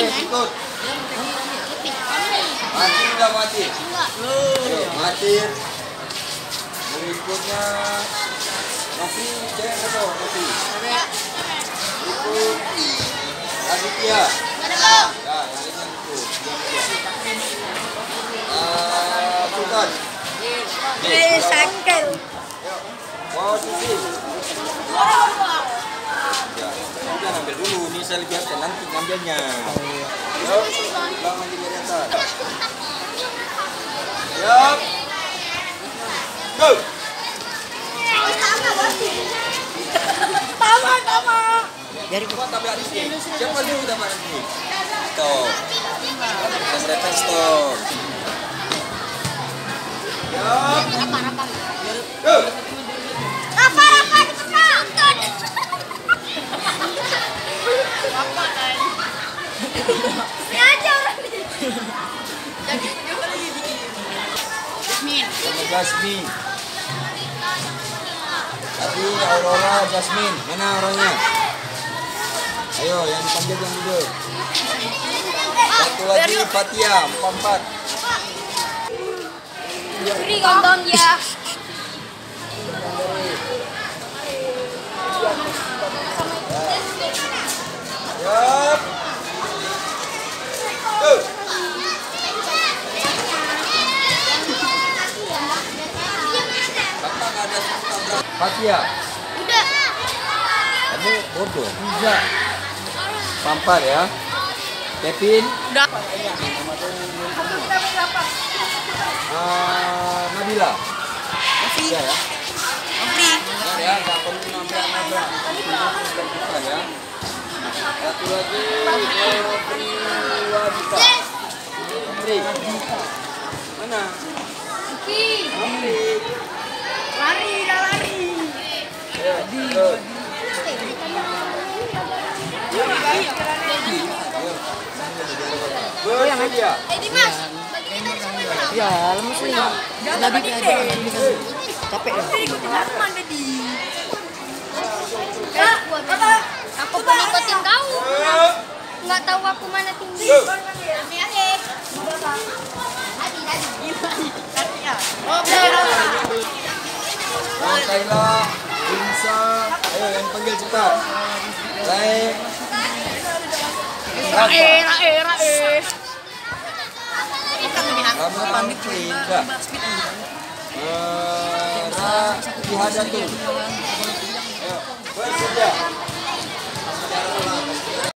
ikut. Mati enggak mati? Mati. Berikutnya Novi, cek atau Novi? Ikut. Aditya. Ya, yang ini ikut. Sultan. Sakit. Wow, Susi. Ya, jangan ambil dulu. Ini saya lihat nanti ngambilnya. Yuk, pulang lagi dari atas. Yuk. Go. Tama. Dari kuat tabrak di sini. Siapa dulu tabrak di sini? Stop. Mereka stop. Yuk. Go. Rafa, cepat. Ini aja orang. Jasmine. Tadi Aurora, Jasmine. Mana orangnya? Ayo, yang dipanggil yang duduk. Satu lagi Fatia, 44. Beri konton dia. Yap. Go. Bapak nggak ada tabrak. Fatia. Udah. Kamu bodoh. Tidak. Pampar ya. Kevin. Udah. Nabila. Masih. Ya ya. Afri. Ya, nggak perlu nabrak. Ya. Satu lagi. Afri Wadita. Afri. Mana? Afri. Lari. Ya. Bersedia. Dimas. Ya, lemes nih. Udah bikin aja. Capek ya. Aku pengikutin kau. Nggak tahu aku mana tinggi. Kaila, Insa, ayo yang panggil cepat. Baik. Rae. Kamu pamit enggak? Ra Ihadatul. Ayo, bersedia.